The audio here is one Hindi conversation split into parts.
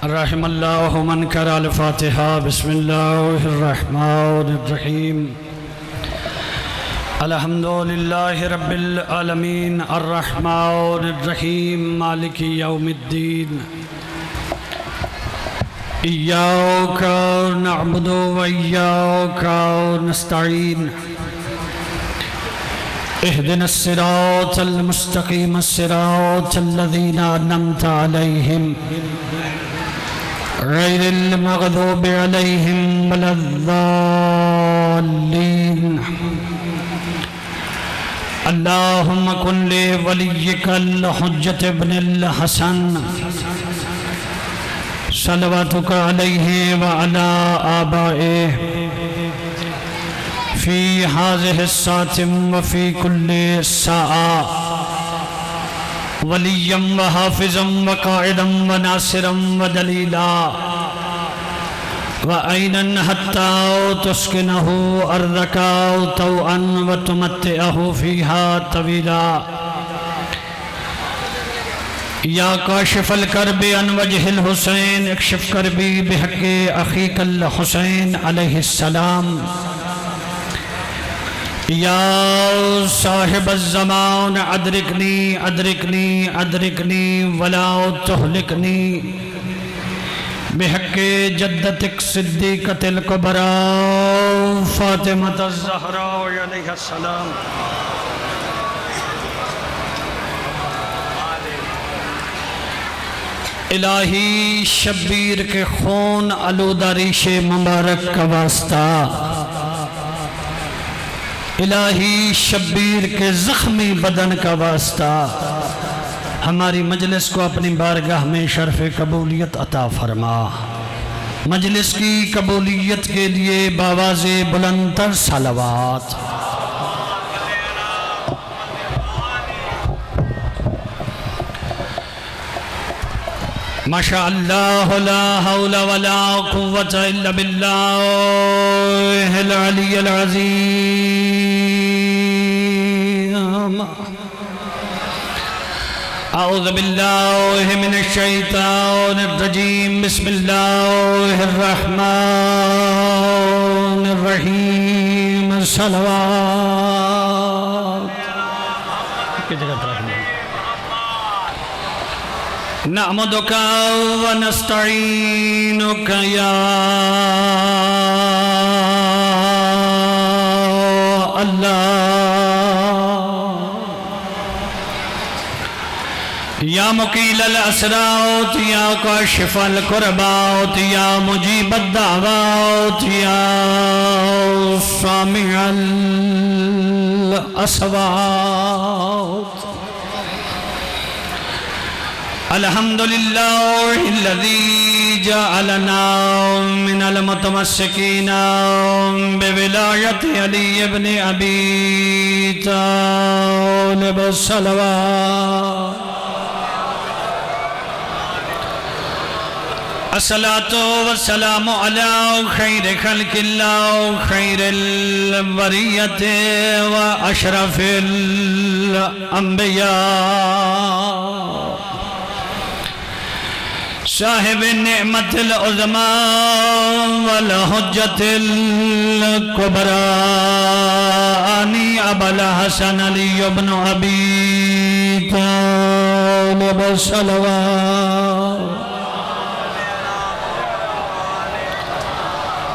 रहमल्लाहु मन करा अल-फातिहा। बिस्मिल्लाहिर्रहमानिर्रहीम। अल्हम्दुलिल्लाहि रब्बिल आलमीन अर्रहमानिर्रहीम मालिकि यौमिद्दीन। इय्याका नअबुदु व इय्याका नस्तईन। इहदिनस सिरातल मुस्तकीम सिरातल लज़ीना अनअमता अलैहिम गैरिल मग़दूबि अलैहिम वलद्दाल्लीन। अल्लाहुम्मा कुन लि वलिय्यिकल हुज्जत इब्निल हसन सलवातुका अलैहि व अला आबाइहि फ़ी हाज़िहि सातिम व फ़ी कुल्लि साआ वलिय्यम व हाफ़िज़म व क़ाइदम व नासिरम व दलीला व ऐनन हत्ता तुस्किनहु अर्ज़का तौअन व तुमत्तिअहु फ़ीहा तवीला। या काशिफ़ल कर्बि अन वजहिल हुसैन इक्शिफ़ कर्बी बिहक़्क़ि अख़ीकल हुसैन अलैहिस्सलाम। या साहिबज़्ज़मान अदरिकनी अदरिकनी अदरिकनी वला तुहलिकनी बिहक़्क़ि जद्दतिक सिद्दीक़तिल कुबरा फ़ातिमतुज़ ज़हरा अलैहिस्सलाम। इलाही शब्बीर के खून आलूदा रेशे मुबारक का वास्ता, इलाही शब्बीर के ज़ख्मी बदन का वास्ता, हमारी मजलिस को अपनी बारगाह में शर्फ़ कबूलियत अता फरमा। मजलिस की कबूलियत के लिए बावाज़े बुलंदतर सलावत। माशा अल्लाह ला हौला वला कुव्वता इल्ला बिल्लाहिल अलिय्यिल अज़ीम। अऊज़ु बिल्लाहि मिनश शैतानिर रजीम। बिस्मिल्लाहिर रहमानिर रहीम। सलवात की जगह पर नअमुदुका व नस्तईनुका या अल्लाह। या मुकीलल असरात या काशिफल कुरबात या मुजीबद दावात या सामिअल अस्वात। अल्हम्दुलिल्लाहिल्लज़ी जअलना मिनल मुतमस्सिकीना बिविलायति अली इब्न अबी तालिब सलवात। अस्सलातु वस्सलामु अला खैर खल्क़िल्लाह खैरिल बरियति व अशरफिल अंबिया साहिब नेमतिल उज़्मा वल हुज्जतिल कुबरा आनी अबुल हसन अली इब्न अबी तालिब सलवात।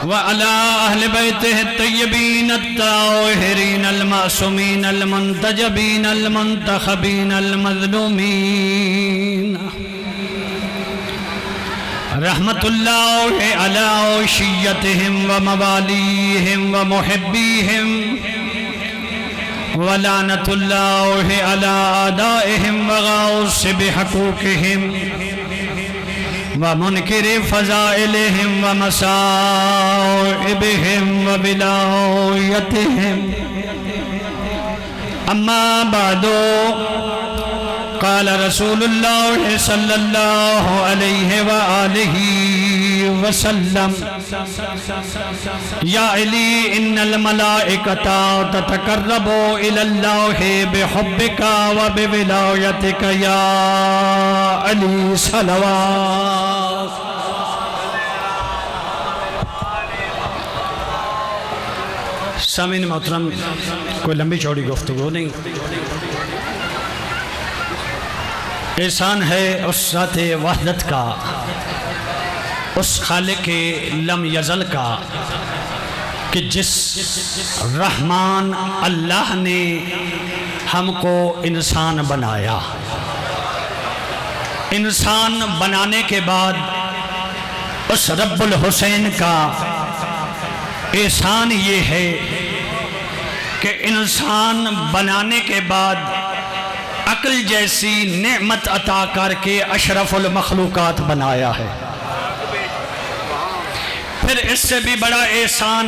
व अला अहले बैतिहि तय्यबीन अत्ताहिरीन अल-मासूमीन अल-मुंतजबीन अल-मुंतखबीन अल-मज़लूमीन रहमतुल्लाहि अला शिय्यतिहिम व मवालीहिम व मुहिब्बीहिम व लानतुल्लाहि अला आदाइहिम व गाउस बिहक़ूक़िहिम व मुनकिरि फ़ज़ाइलिहिम व मसाइबिहिम व विलायतिहिम। अम्मा बादो क़ाल रसूलुल्लाह सल्लल्लाहु अलैहि व आलिहि वसल्लम या अली इन्नल मलाइकता ततकर्रबु इलल्लाहि बिहुब्बिका व बिविलायतिका या अली सलवात। सामीन मोहतरम, कोई लंबी चौड़ी गुफ्तगू नहीं, एहसान है उस ज़ात वहदत का, उस खालिक लम यज़ल का कि जिस रहमान अल्लाह ने हमको इंसान बनाया। इंसान बनाने के बाद उस रब्बुल हुसैन का एहसान ये है कि इंसान बनाने के बाद अक्ल जैसी नेमत अता करके अशरफुल मखलूकात बनाया है। फिर इससे भी बड़ा एहसान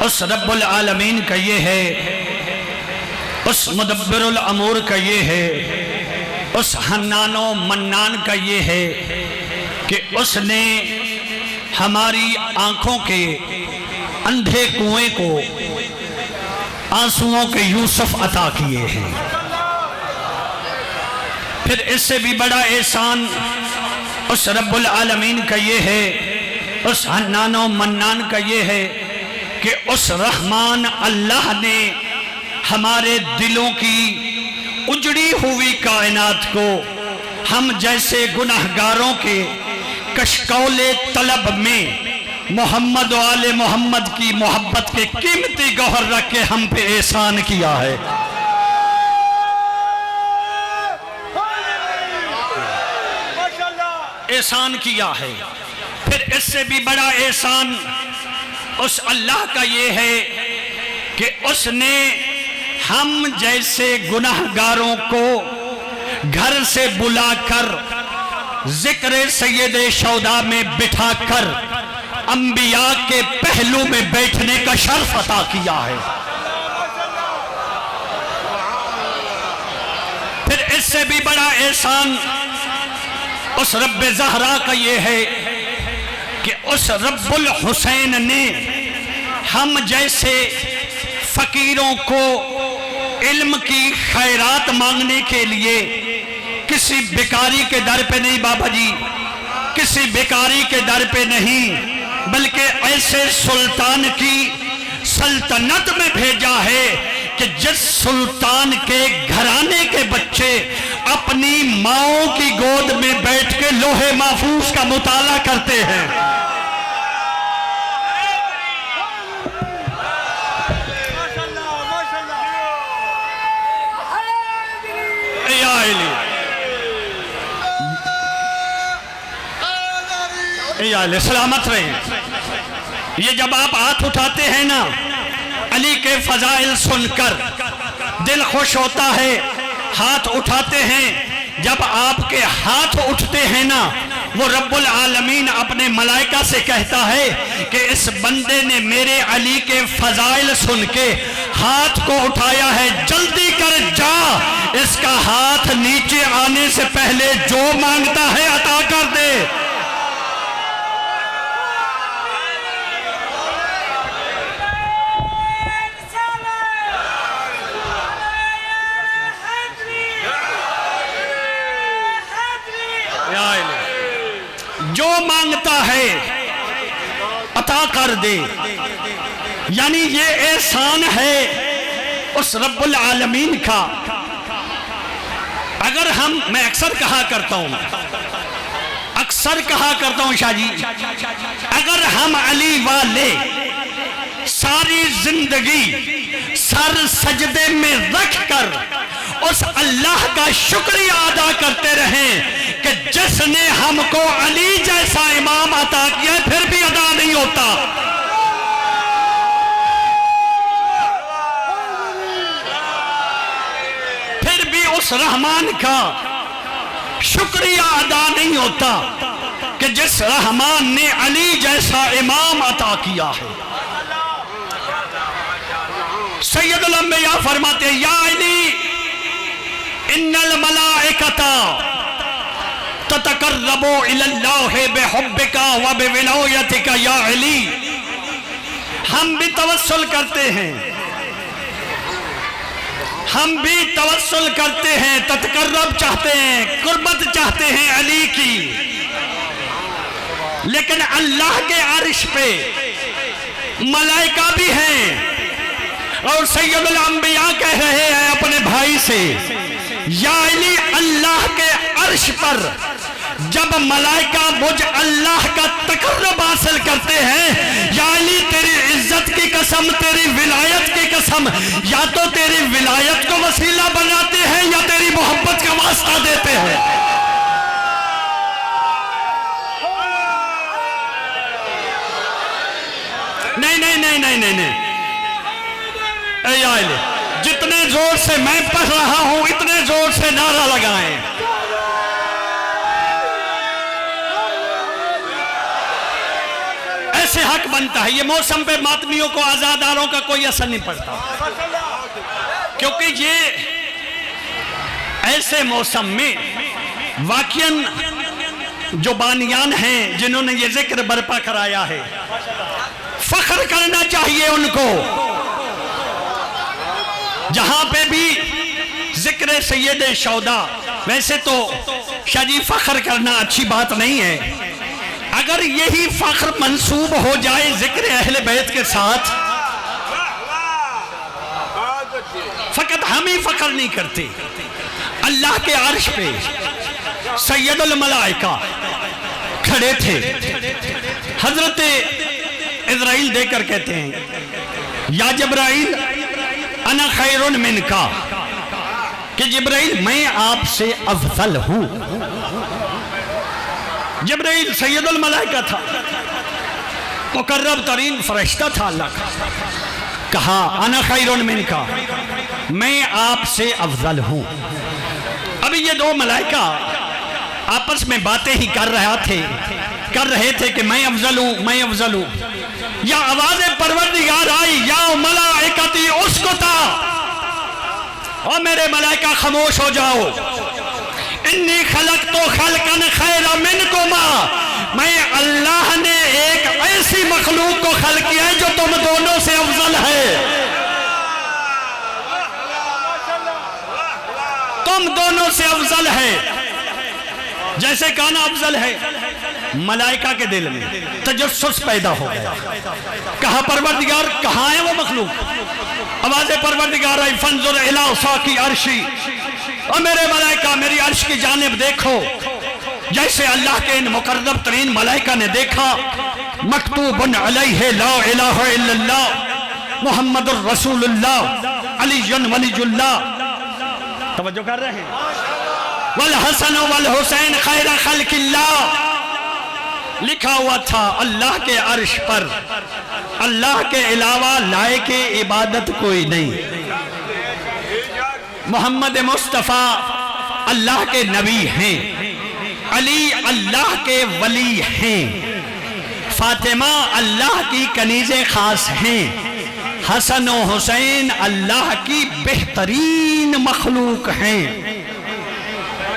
उस रब्बुल आलमीन का ये है, उस मुदब्बिरुल अमूर का ये है, उस हन्नानो मन्नान का ये है कि उसने हमारी आंखों के अंधे कुएं को आंसुओं के यूसुफ अता किए हैं। फिर इससे भी बड़ा एहसान उस रब्बुल आलमीन का ये है, उस हन्नानो मन्नान का ये है कि उस रहमान अल्लाह ने हमारे दिलों की उजड़ी हुई कायनात को हम जैसे गुनाहगारों के कशकौले तलब में मोहम्मद वाले मोहम्मद की मोहब्बत के कीमती गौहर रख के हम पे एहसान किया है। एहसान किया है। फिर इससे भी बड़ा एहसान उस अल्लाह का ये है कि उसने हम जैसे गुनाहगारों को घर से बुलाकर जिक्र सैयद शौदा में बिठाकर अंबिया के पहलू में बैठने का शर्फ अता किया है। फिर इससे भी बड़ा एहसान उस रब्बे ज़हरा का ये है कि उस रब्बुल हुसैन ने हम जैसे फकीरों को इल्म की खैरात मांगने के लिए किसी भिखारी के दर पे नहीं, बाबा जी किसी भिखारी के दर पे नहीं, बल्कि ऐसे सुल्तान की सल्तनत में भेजा है कि जिस सुल्तान के घराने के बच्चे अपनी माओं की गोद में बैठ के लोहे महफूज का मुताला करते हैं। सलामत रहे। ये जब आप हाथ उठाते हैं ना, अली के फजाइल सुनकर दिल खुश होता है। हाथ उठाते हैं, जब आपके हाथ उठते हैं ना, वो रब्बुल आलमीन अपने मलाइका से कहता है कि इस बंदे ने मेरे अली के फजाइल सुन के हाथ को उठाया है, जल्दी कर जा, इसका हाथ नीचे आने से पहले जो मांगता है अता कर दे। जो मांगता है अता कर दे। यानी ये एहसान है उस रब्बुल आलमीन का। अगर हम, मैं अक्सर कहा करता हूं शाह जी, अगर हम अली वाले सारी जिंदगी सर सजदे में रख कर उस अल्लाह का शुक्रिया अदा करते रहें कि जिसने हमको अली जैसा इमाम अता किया, फिर भी अदा नहीं होता। फिर भी उस रहमान का शुक्रिया अदा नहीं होता कि जिस रहमान ने अली जैसा इमाम अता किया है। सैयदुल अंबिया फरमाते, या अली इन्नल मलाइकता ततकर्रबु इलल्लाहि बिहुब्बिका व बिविलायतिका या अली। हम भी तवस्सुल करते हैं, हम भी तवस्सुल करते हैं, ततकर्रब चाहते हैं, कुर्बत चाहते हैं अली की, लेकिन अल्लाह के अर्श पे मलाइका भी हैं। और सैयदुल अंबिया कह रहे हैं अपने भाई से, या अली अल्लाह के अर्श पर जब मलाइका मुझ अल्लाह का तकर्रुब हासिल करते हैं, या अली तेरी इज्जत की कसम, तेरी विलायत की कसम, या तो तेरी विलायत को वसीला बनाते हैं या तेरी मोहब्बत का वास्ता देते हैं। नहीं नहीं नहीं नहीं नहीं नहीं, जितने जोर से मैं पढ़ रहा हूं इतने जोर से नारा लगाएं। ऐसे हक बनता है। ये मौसम पे मातमियों को, आजादारों का कोई असर नहीं पड़ता, क्योंकि ये ऐसे मौसम में वाकईन जो बानियान हैं जिन्होंने ये जिक्र बर्पा कराया है, फख्र करना चाहिए उनको। जहां पे भी जिक्र सैयद शौदा, वैसे तो शाजी फख्र करना अच्छी बात नहीं है, अगर यही फख्र मंसूब हो जाए जिक्र अहले बैत के साथ, फकत हम ही फख्र नहीं करते। अल्लाह के अर्श पे सैयदुल मलाइका खड़े थे, हजरत इज़राइल देकर कहते हैं, या जिब्राइल अना खैरुन मिनका, कि जिब्राइल मैं आपसे अफजल हूं। जिब्राइल सैयदुल मलाइका था, मुकर्रब तरीन फरिश्ता था अल्लाह का। कहा अना खैरुन मिनका, मैं आपसे अफजल हूं। अभी ये दो मलाइका आपस में बातें ही कर रहे थे कि मैं अफजल हूं, मैं अफजल हूं। या आवाज़ परवरदिगार आई, या मलाइकती उसकुता, और मेरे मलाइका खामोश हो जाओ। इन्नी खलक तो खलकन खैरा मिनकुमा, मैं अल्लाह ने एक ऐसी मखलूक को खल किया है जो तुम दोनों से अफजल है। तुम दोनों से अफजल है। जैसे काना अफजल है, मलाइका के दिल में तजस्सुस पैदा हो गया। कहा परवरदिगार कहाँ है वो मखलूक? आवाज़ परवरदिगार आई, फंजुर इला साकी अर्शी, और मेरे मलाइका मेरी अर्श की जानिब देखो। जैसे अल्लाह के इन मुकर्रब तरीन मलाइका ने देखा, मकतूबुन अलैहि ला इलाहा इल्लल्लाह मुहम्मदुर रसूलुल्लाह अलीयुन वलीयुल्लाह। तवज्जो कर रहे हैं? वल हसन वल हुसैन खैर खल्किल्लाह, लिखा हुआ था अल्लाह के अर्श पर अल्लाह के अलावा लायके इबादत कोई नहीं। मोहम्मद मुस्तफ़ा अल्लाह के नबी हैं, अली अल्लाह के वली हैं, फातिमा अल्लाह की कनीज़े खास हैं, हसन और हुसैन अल्लाह की बेहतरीन मखलूक हैं।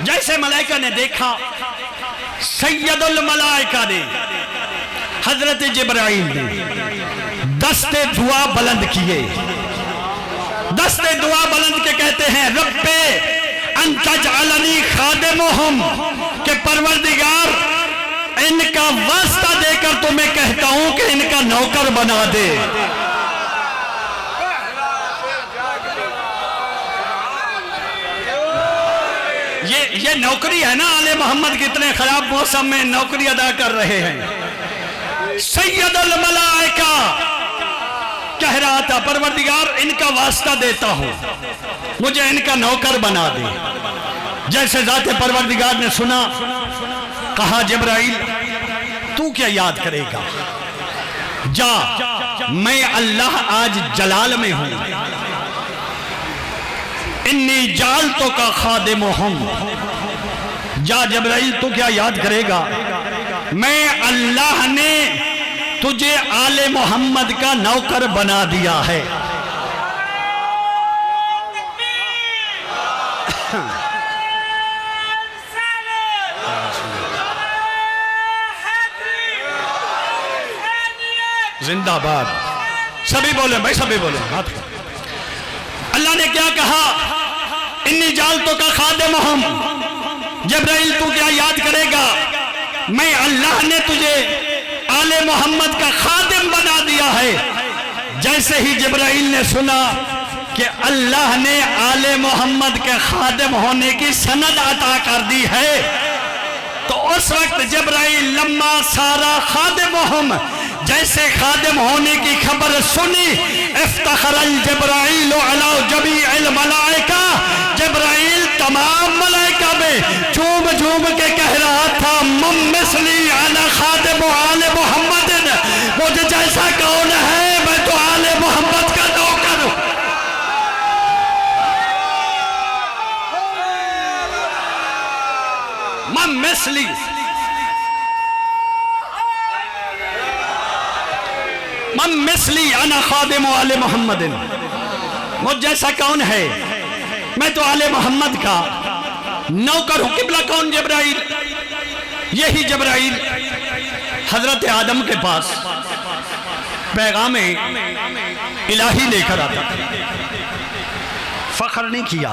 जैसे मलाइका ने देखा, सैयदुल मलाइका ने, हजरत जिब्राइल ने दस्ते दुआ बुलंद किए। दस्ते दुआ बुलंद के कहते हैं, रब्बे अंतजअलनी खादिमुहुम, के परवरदिगार इनका वास्ता देकर तुम्हें कहता हूं कि इनका नौकर बना दे। ये नौकरी है ना, आले मोहम्मद कितने खराब मौसम में नौकरी अदा कर रहे हैं। सैयदुल मलाइका कह रहा था, परवरदिगार इनका वास्ता देता हूं, मुझे इनका नौकर बना दे। जैसे जाते परवरदिगार ने सुना, कहा जिब्राइल तू क्या याद करेगा, जा, मैं अल्लाह आज जलाल में हूं। इन्नी जाल तो का खादिमुहुम, जा जिब्राइल तू क्या याद करेगा, मैं अल्लाह ने तुझे आले मोहम्मद का नौकर बना दिया है। जिंदाबाद, सभी बोले भाई, सभी बोले। अल्लाह ने क्या कहा, इन्नी जालतों का खादिमुहुम, जिब्राइल तू क्या याद करेगा, मैं अल्लाह ने तुझे आले मोहम्मद का खादिम बना दिया है। जैसे ही जिब्राइल ने सुना कि अल्लाह ने आले मोहम्मद के खादिम होने की सनद अता कर दी है, तो उस वक्त जिब्राइल लम्मा सारा खादिम, जैसे खादिम होने की खबर सुनी, इफ्तखरल जिब्राइल अला जमीइल मलाइका, जिब्राइल तमाम मलाइका में झूम झूम के कह रहा था, मम मिस्ली अना खादिम आले मोहम्मद, मुझे जैसा कौन है, मैं तो आले मोहम्मद का नौकर हूं। मम मिस्ली, मम मिस्ली अना खादिम आले मोहम्मद, मुझ जैसा कौन है, मैं तो आले मोहम्मद का नौकर हूं। किबला कौन? जिब्राइल। यही जिब्राइल हजरत आदम के पास पैगाम इलाही लेकर आता था। फख्र नहीं किया।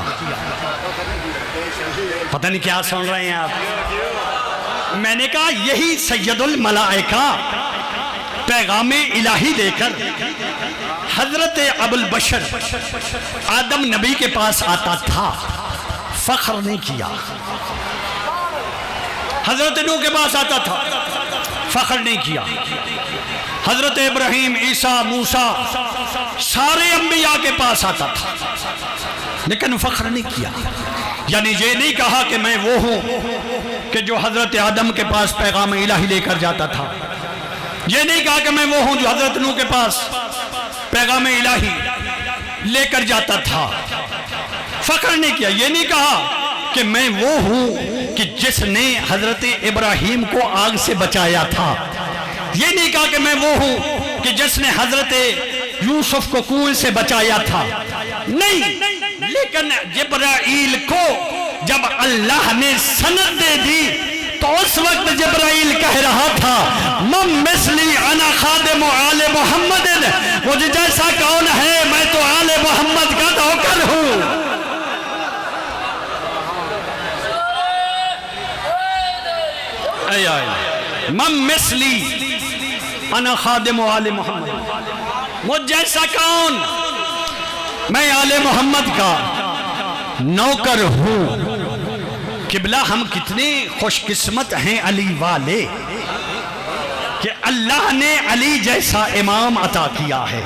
पता नहीं क्या सुन रहे हैं आप। मैंने कहा यही सैयदुल मलाइका पैगाम इलाही लेकर हजरत अबुल बशर आदम नबी के पास आता था। फख्र नहीं किया। हजरत नूह के पास आता था, फख्र नहीं किया। हजरत इब्राहिम, ईसा, मूसा, सारे अंबिया के पास आता था, लेकिन फख्र नहीं किया। यानी ये नहीं कहा कि मैं वो हूं कि जो हजरत आदम के पास पैगाम इलाही लेकर जाता था। ये नहीं कहा कि मैं वो हूं जो हजरत नूह के पास पैगाम इलाही लेकर जाता था। फख्र नहीं किया। ये नहीं कहा कि मैं वो हूं कि जिसने हजरत इब्राहिम को आग से बचाया था। ये नहीं कहा कि मैं वो हूं कि जिसने हजरत यूसुफ को कुएं से बचाया था। नहीं, लेकिन जिब्राइल को जब अल्लाह ने सनद दे दी तो उस वक्त जिब्राइल कह रहा था, मम मिस्ली अना खादिम आले मोहम्मद, मुझे जैसा कौन है, मैं तो आले मोहम्मद का नौकर हूं। मम मिस्ली अना खादिम आले मोहम्मद, मुझ जैसा कौन, मैं आले मोहम्मद का नौकर हूं। किबला हम कितने खुशकिस्मत हैं अली वाले कि अल्लाह ने अली जैसा इमाम अता किया है।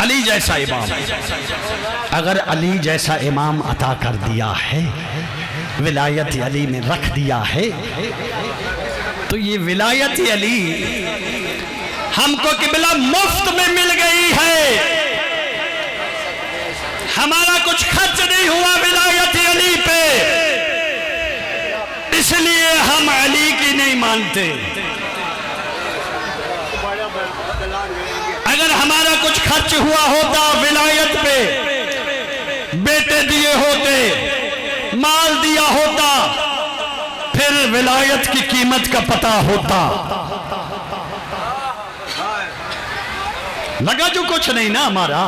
अली जैसा इमाम, अगर अली जैसा इमाम अता कर दिया है, विलायत अली में रख दिया है, तो ये विलायत अली हमको किबला मुफ्त में मिल गई है। हमारा कुछ खर्च नहीं हुआ विलायत अली पे, इसलिए हम अली की नहीं मानते। अगर हमारा कुछ खर्च हुआ होता विलायत पे, बेटे दिए होते, माल दिया होता, फिर विलायत की कीमत का पता होता। लगा जो कुछ नहीं ना हमारा।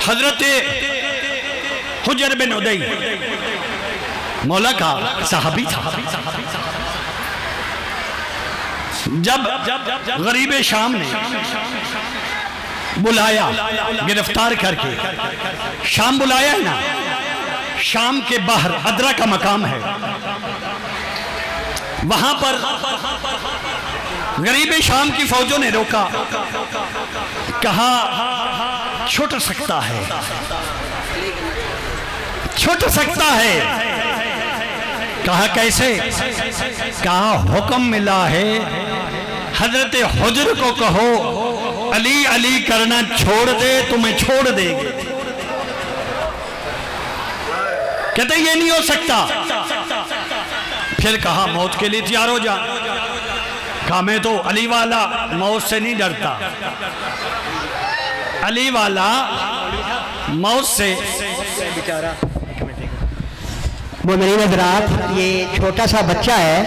हजरत हुजर बिन उदई मौला का सहाबी था। जब गरीबे शाम ने बुलाया, गिरफ्तार करके, शाम बुलाया है ना, शाम के बाहर अदरा का मकाम है, वहां पर गरीबे शाम की फौजों ने रोका, कहा छूट सकता है, छूट सकता है। कहा कैसे? कहा हुक्म मिला है हजरत हुजर को कहो अली अली करना छोड़ दे, तुम्हें छोड़ देंगे। कहते ये नहीं हो सकता। फिर कहा मौत के लिए तैयार हो जा। कहा मैं तो अली वाला मौत से नहीं डरता, अली वाला मौत से। मोमिनीन हज़रात, ये छोटा सा बच्चा है,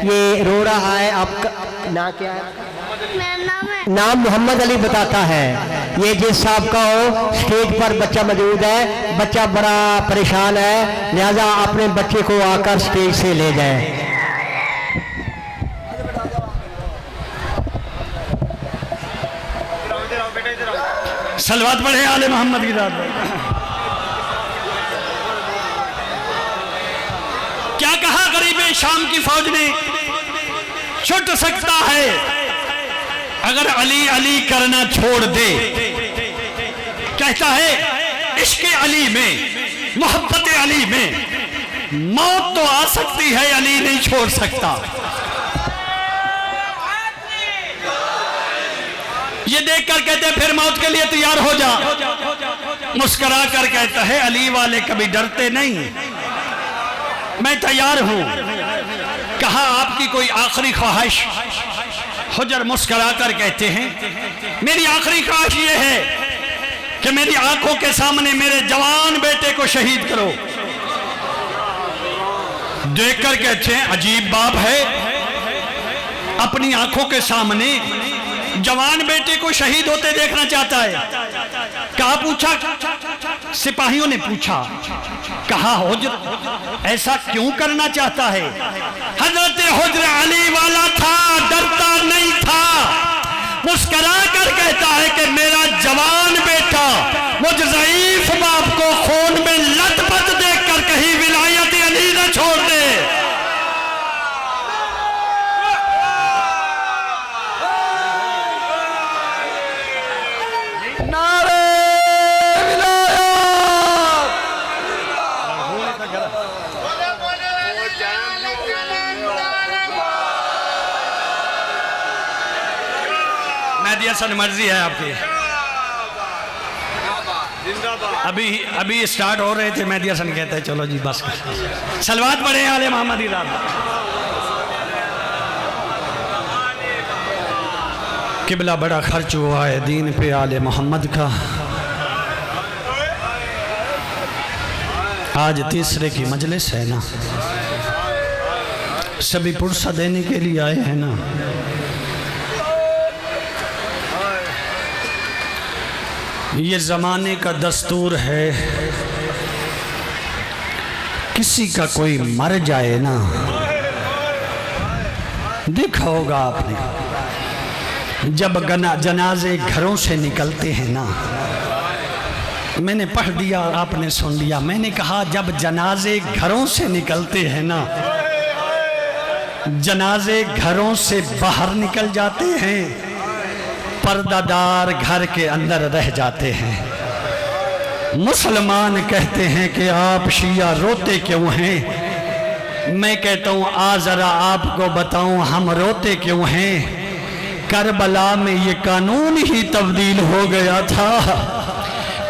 ये रो रहा है। आपका नाम क्या है? नाम मोहम्मद अली बताता है। ये जिस साहब का हो, स्टेज पर बच्चा मौजूद है, बच्चा बड़ा परेशान है, लिहाजा अपने बच्चे को आकर स्टेज से ले जाए। सलवात पढ़े आले मोहम्मद की रात पर। क्या कहा गरीबे शाम की फौज ने, छुट सकता है अगर अली अली करना छोड़ दे। कहता है इश्क अली में, मोहब्बत अली में मौत तो आ सकती है, अली नहीं छोड़ सकता। ये देखकर कहते हैं फिर मौत के लिए तैयार हो जा। मुस्कुरा कर कहता है अली वाले कभी डरते नहीं, मैं तैयार हूं। कहा आपकी कोई आखिरी ख्वाहिश? हुजर मुस्कुरा कर कहते हैं मेरी आखिरी ख्वाहिश ये है कि मेरी आंखों के सामने मेरे जवान बेटे को शहीद करो। देखकर कहते हैं अजीब बात है, अपनी आंखों के सामने जवान बेटे को शहीद होते देखना चाहता है। कहा पूछा, सिपाहियों ने पूछा, कहा हुजर ऐसा क्यों करना चाहता है? हजरत हुजर अली वाला था, डरता नहीं था। मुस्कुरा कर कहता है कि मेरा जवान बेटा मुझ ज़ईफ बाप को खून में लथपथ देखकर कहीं विलायत अली न छोड़ दे। मेहदी हसन मर्जी है आपकी। अभी स्टार्ट हो रहे थे, मेहदी हसन कहते हैं चलो जी बस कर। सलवात पढ़े आले मोहम्मद रात। किबला बड़ा खर्च हुआ है दीन पे आले मोहम्मद का। आज तीसरे की मजलिस है ना, सभी पुरसा देने के लिए आए हैं ना। ये ज़माने का दस्तूर है, किसी का कोई मर जाए ना, देखा होगा आपने जब जनाजे घरों से निकलते हैं ना। मैंने पढ़ दिया, आपने सुन लिया। मैंने कहा जब जनाजे घरों से निकलते हैं ना, जनाजे घरों से बाहर निकल जाते हैं, पर्दादार घर के अंदर रह जाते हैं। मुसलमान कहते हैं कि आप शिया रोते क्यों हैं? मैं कहता हूँ आ जरा आपको बताऊं हम रोते क्यों हैं। करबला में ये कानून ही तब्दील हो गया था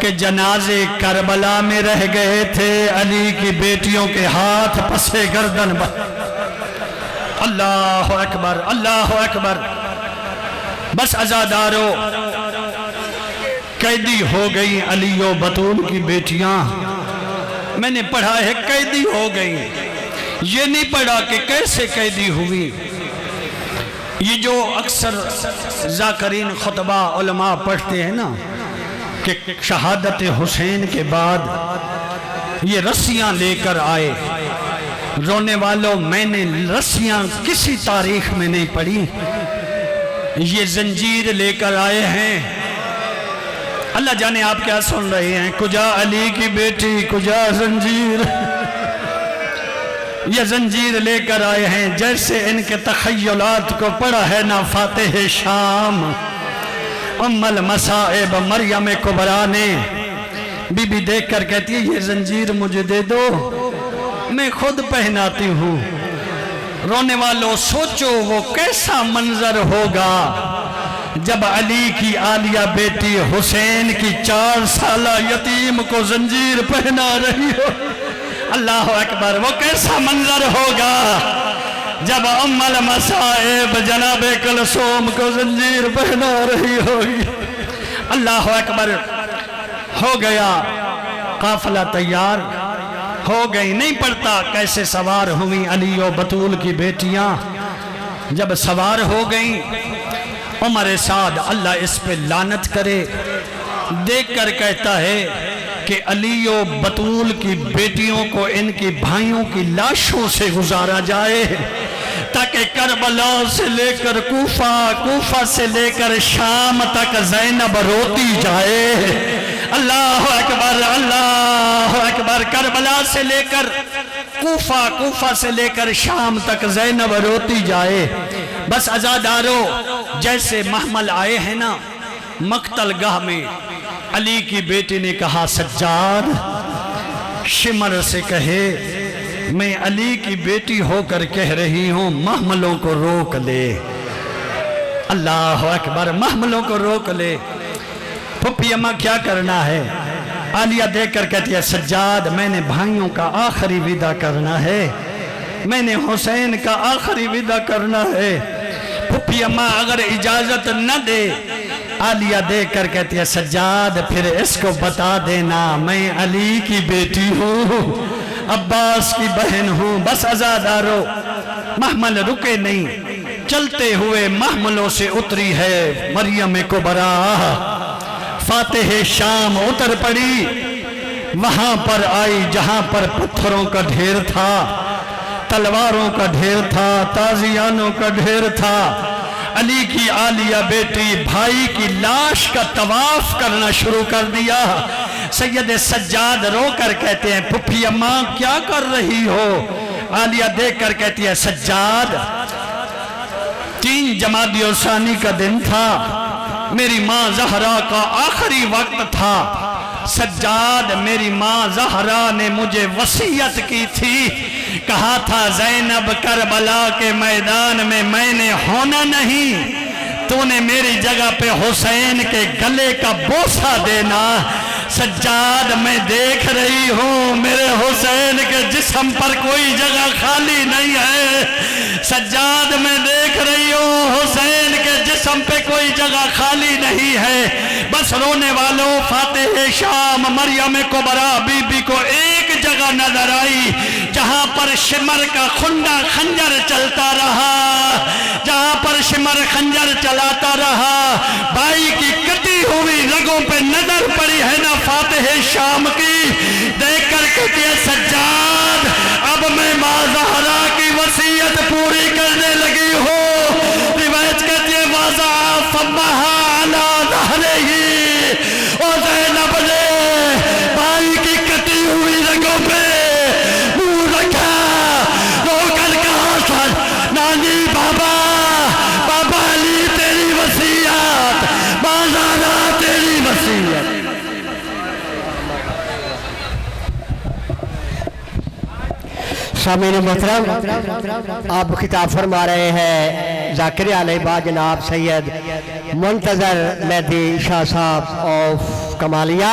कि जनाजे करबला में रह गए थे, अली की बेटियों के हाथ पसे गर्दन। अल्लाह अकबर, अल्लाह अकबर। बस अज़ादारो कैदी हो गई अलियो बतूल की बेटियां। मैंने पढ़ा है कैदी हो गई, ये नहीं पढ़ा कि कैसे कैदी हुई। ये जो अक्सर ज़ाकरीन खुतबा उलमा पढ़ते हैं ना कि शहादत हुसैन के बाद ये रस्सियां लेकर आए। रोने वालों, मैंने रस्सियां किसी तारीख में नहीं पढ़ी, ये जंजीर लेकर आए हैं। अल्लाह जाने आप क्या सुन रहे हैं। कुजा अली की बेटी, कुजा जंजीर। ये जंजीर लेकर आए हैं, जैसे इनके तखय्युलात को पढ़ा है ना फातिह शाम उम्मुल मसाइब मरियम कुबरा ने। बीबी देखकर कहती है ये जंजीर मुझे दे दो, मैं खुद पहनाती हूँ। रोने वालों सोचो वो कैसा मंजर होगा जब अली की आलिया बेटी हुसैन की 4 साला यतीम को जंजीर पहना रही हो। अल्लाह अकबर। वो कैसा मंजर होगा जब उम्मुल मसाइब जनाबे कुलसूम को जंजीर पहना रही होगी। अल्लाह अकबर। हो गया काफिला तैयार हो गई। नहीं पड़ता कैसे सवार हुई अली और बतूल की बेटियां। जब सवार हो गई उमर साद, अल्लाह इस पे लानत करे, देखकर कहता है कि अली और बतूल की बेटियों को इनके भाइयों की लाशों से गुजारा जाए। ताकि करबला से लेकर कूफा, कूफा से लेकर शाम तक ज़ैनब रोती जाए। अल्लाह अकबर, अल्लाह अकबर। करबला से लेकर कूफा, कूफा से लेकर शाम तक ज़ैनब रोती जाए। बस अज़ादारों, जैसे महमल आए हैं ना मक्तल गाह में, अली की बेटी ने कहा सज्जाद शिमर से कहे मैं अली की बेटी होकर कह रही हूं महमलों को रोक ले। अल्लाह अकबर, महमलों को रोक ले। फुप्पी अम्मा क्या करना है? आलिया देखकर कहती है सज्जाद मैंने भाइयों का आखिरी विदा करना है, मैंने हुसैन का आखिरी विदा करना है। फुप्पी अम्मा अगर इजाजत न दे, आलिया देख कर कहती है सज्जाद फिर इसको बता देना मैं अली की बेटी हूँ, अब्बास की बहन हूँ। बस अज़ादारो, महमल रुके नहीं, चलते हुए महमलों से उतरी है मरियम कुबरा। फातिह शाम उतर पड़ी, वहां पर आई जहां पर पत्थरों का ढेर था, तलवारों का ढेर था, ताजियानों का ढेर था। अली की आलिया बेटी भाई की लाश का तवाफ करना शुरू कर दिया। सैयद सज्जाद रोकर कहते हैं फुफी अम्मा क्या कर रही हो? आलिया देखकर कहती है सज्जाद 3 जमादी सानी का दिन था, मेरी माँ जहरा का आखिरी वक्त था। सज्जाद मेरी माँ जहरा ने मुझे वसीयत की थी, कहा था ज़ैनब करबला के मैदान में मैंने होना नहीं, तूने मेरी जगह पे हुसैन के गले का बोसा देना। सज्जाद मैं देख रही हूँ मेरे हुसैन के जिस्म पर कोई जगह खाली नहीं है। सज्जाद मैं देख रही हूँ हुसैन के जिस्म पे कोई जगह खाली नहीं है। बस रोने वालों, फातिह शाम मरियम कुबरा बीबी को एक जगह नजर आई जहां पर शिमर का खुंडा खंजर चलता रहा, जहां पर शिमर खंजर चलाता रहा। भाई की कटी हुई रगों पे नजर पड़ी है ना फातिह शाम की, देखकर कहती है सज्जाद अब मैं माँ ज़हरा की वसीयत पूरी करने लगी हूँ। रिवायत कहती है वाज़ा फम्महा अला ज़हरिही, और ज़ैनब ने भाई की कटी हुई रगों पे मुंह रखा, रोकर कहा सर नानी बाबा, बाबा अली तेरी वसीयत, माँ ज़हरा तेरी वसीयत। सामीन मोहतरम, आप खिताब फरमा रहे हैं ज़ाकिर अलैबा जनाब सैयद मुंतज़र मेहदी शाह साहब ऑफ कमालिया,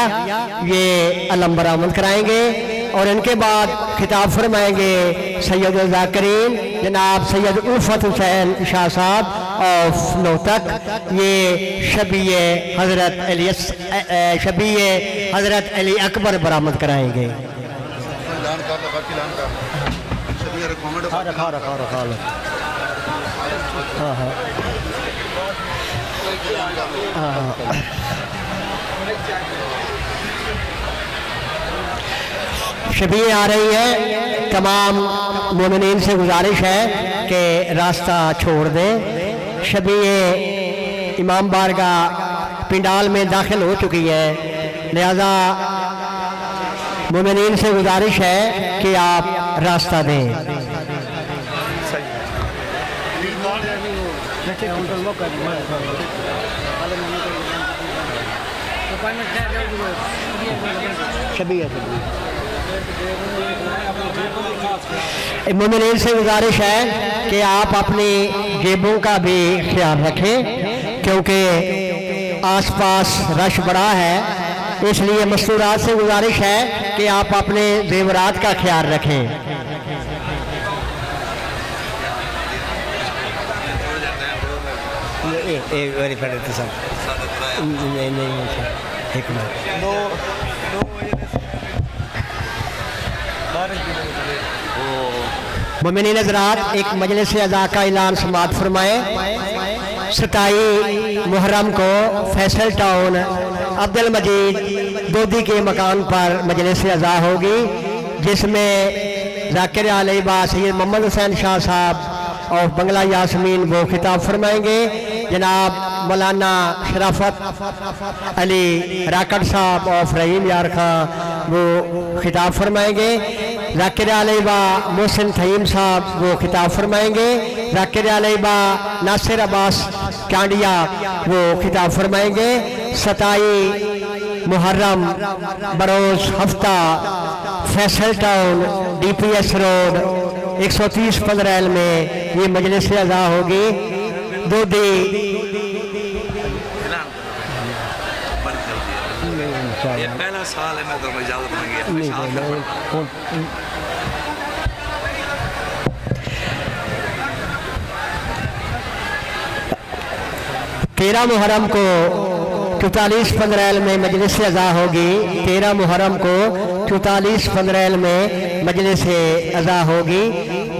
ये अलम बरामद कराएंगे और इनके बाद खिताब फरमाएंगे सैयद ज़ाकिरीन जनाब सैयद उल्फत हुसैन शाह साहब ऑफ नौतक। ये शबीए हज़रत अली अकबर बरामद कराएंगे। रखा लो। शबीए आ रही है, तमाम मोमिनीन से गुजारिश है कि रास्ता छोड़ दें। शबीए इमाम बारगाह पिंडाल में दाखिल हो चुकी है, लिहाजा मोमिनीन से गुजारिश है कि आप रास्ता दें। मोमिनीन से गुजारिश है कि आप अपनी जेबों का भी ख्याल रखें, क्योंकि आसपास रश बड़ा है, इसलिए मस्तूरात से गुजारिश है कि आप अपने जेवरात का ख्याल रखें। एक बारी पढ़ते सब नहीं एक मोमिनीन हज़रात एक मजलिस अज़ा का ऐलान समाअत फरमाए। 27 मुहर्रम को फैसल टाउन अब्दुल मजीद दोदी के मकान पर मजलिस अज़ा होगी, जिसमें ज़ाकिर अलैबा सैयद मोहम्मद हुसैन शाह साहब ऑफ बंगला यासमीन वो खिताब फरमाएंगे। जनाब मौलाना शराफत अली राकड़ साहब ऑफ रहीम यार खां वो खिताब फरमाएंगे। जाकिर अलैबा मोहसिन थईम साहब वो खिताब फरमाएंगे। जाकिर अलैबा नासिर अब्बास कांडिया वो खिताब फरमाएंगे। 27 मुहर्रम बरोज हफ्ता फैसल टाउन DPS रोड 130-15 में ये मजलिस अज़ा होगी। दूधी ये पहला साल है, मैं तो इजाजत मांगी। 13 मुहर्रम को 44-15 में मजलिस अज़ा होगी। 13 मुहर्रम को 44-15 में मजलिस अज़ा होगी,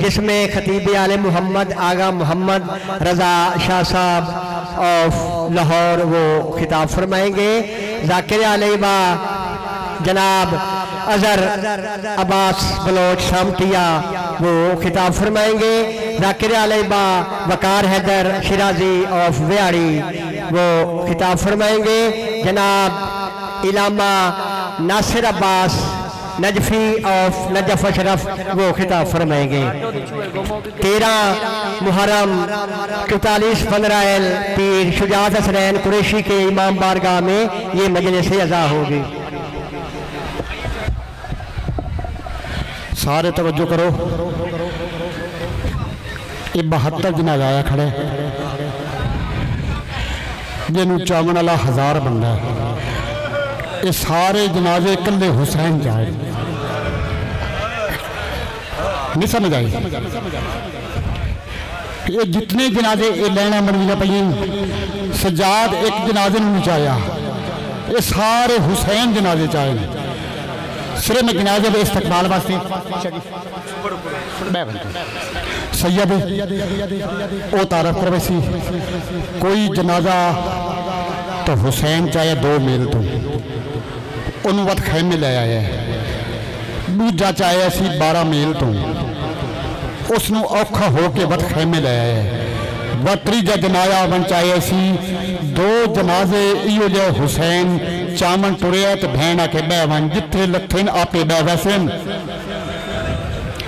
जिसमें खतीब आले मोहम्मद आगा मोहम्मद रज़ा शाह साहब ऑफ लाहौर वो खिताब फरमाएंगे। जाकिर अलैबा जनाब अजहर अब्बास बलोच शामटिया वो खिताब फरमाएंगे। जाकिर अलैबा वकार हैदर शिराजी ऑफ व्याड़ी वो खिताब फरमाएंगे। जनाब इलामा नासिर अब्बास नजफी ऑफ नजफ अशरफ वो खिताब फरमाएंगे। 13 मुहर्रम 44-15 पीर शुजात हसनैन कुरैशी के इमाम बारगाह में ये मजलिस अज़ा होगी। सारे तवज्जो करो, ये 72 जनाजा आया खड़े, जिन्हों चावन वाला 1000 बंदा है। ये सारे जनाजे कल्ले हुसैन जाए, नहीं समझ आई? ये जितने जनाजे ये लैना बनवियां पई, सजाद एक जनाजे में चाया, ये सारे हुसैन जनाजे चाहे। सिरे में जनाजे के इस्तकबाल वास्ते सैयद ओ तारफ कर वैसी कोई जनाजा तो हुसैन चाहे 2 मील तो उन्होंने वत खैमे ले आया, दूजा चाहे असी 12 मील तो उसनों औखा होके वत खैमे ले आया। व त्रीजा जनाजा बन चाहे असी 2 जनाजे इो जो हुसैन चामन टुरिया तो भैन आके बह वन जिथे लथे आपे बह वैसे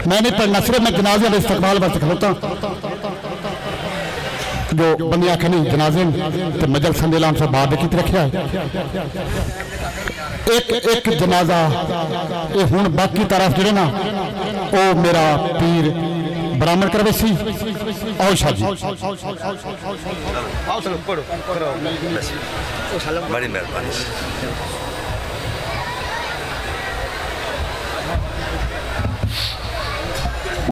मैंने पर नसरे में जनाजे का इस्तकबाल वास्ते खलोता जो बंदे आखे नहीं जनाजे तो मजल संदेलाम से बाद की रखा एक जनाजा ये हुण बाकी तरफ जो ना वो मेरा पीर बरामद करवे सी। आओ शाह जी, बड़ी मेहरबानी।